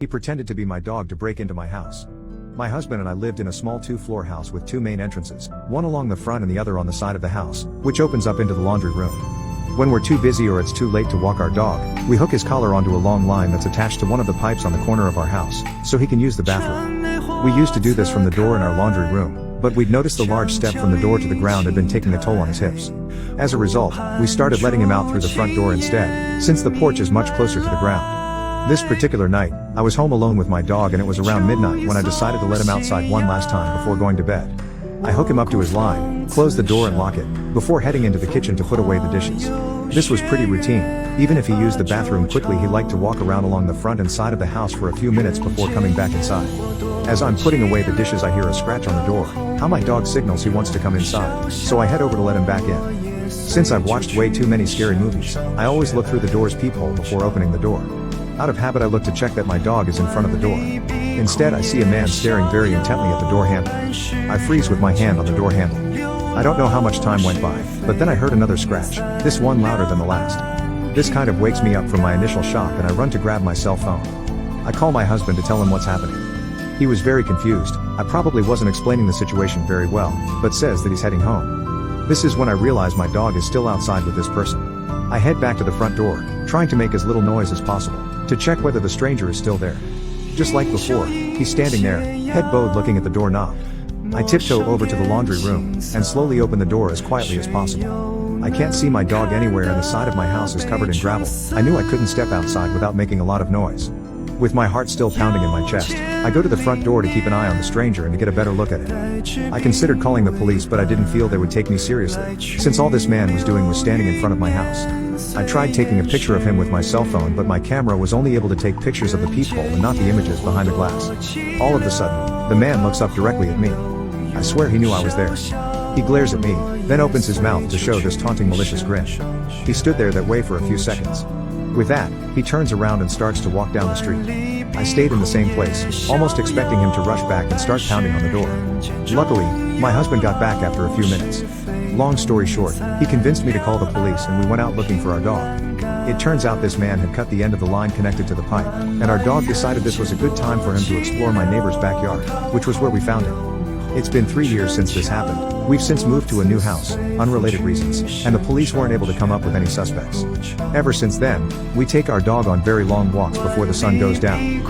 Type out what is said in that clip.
He pretended to be my dog to break into my house. My husband and I lived in a small 2-floor house with 2 main entrances, one along the front and the other on the side of the house, which opens up into the laundry room. When we're too busy or it's too late to walk our dog, we hook his collar onto a long line that's attached to one of the pipes on the corner of our house, so he can use the bathroom. We used to do this from the door in our laundry room, but we'd noticed the large step from the door to the ground had been taking a toll on his hips. As a result, we started letting him out through the front door instead, since the porch is much closer to the ground. This particular night, I was home alone with my dog and it was around midnight when I decided to let him outside one last time before going to bed. I hook him up to his line, close the door and lock it, before heading into the kitchen to put away the dishes. This was pretty routine. Even if he used the bathroom quickly, he liked to walk around along the front and side of the house for a few minutes before coming back inside. As I'm putting away the dishes, I hear a scratch on the door. How my dog signals he wants to come inside, so I head over to let him back in. Since I've watched way too many scary movies, I always look through the door's peephole before opening the door. Out of habit, I look to check that my dog is in front of the door. Instead, I see a man staring very intently at the door handle. I freeze with my hand on the door handle. I don't know how much time went by, but then I heard another scratch, this one louder than the last. This kind of wakes me up from my initial shock and I run to grab my cell phone. I call my husband to tell him what's happening. He was very confused. I probably wasn't explaining the situation very well, but says that he's heading home. This is when I realize my dog is still outside with this person. I head back to the front door, trying to make as little noise as possible, to check whether the stranger is still there. Just like before, he's standing there, head bowed looking at the doorknob. I tiptoe over to the laundry room, and slowly open the door as quietly as possible. I can't see my dog anywhere and the side of my house is covered in gravel. I knew I couldn't step outside without making a lot of noise. With my heart still pounding in my chest, I go to the front door to keep an eye on the stranger and to get a better look at it. I considered calling the police, but I didn't feel they would take me seriously, since all this man was doing was standing in front of my house. I tried taking a picture of him with my cell phone, but my camera was only able to take pictures of the peephole and not the images behind the glass. All of a sudden, the man looks up directly at me. I swear he knew I was there. He glares at me, then opens his mouth to show this taunting, malicious grin. He stood there that way for a few seconds. With that, he turns around and starts to walk down the street. I stayed in the same place, almost expecting him to rush back and start pounding on the door. Luckily, my husband got back after a few minutes. Long story short, he convinced me to call the police and we went out looking for our dog. It turns out this man had cut the end of the line connected to the pipe, and our dog decided this was a good time for him to explore my neighbor's backyard, which was where we found him. It's been 3 years since this happened. We've since moved to a new house, unrelated reasons, and the police weren't able to come up with any suspects. Ever since then, we take our dog on very long walks before the sun goes down.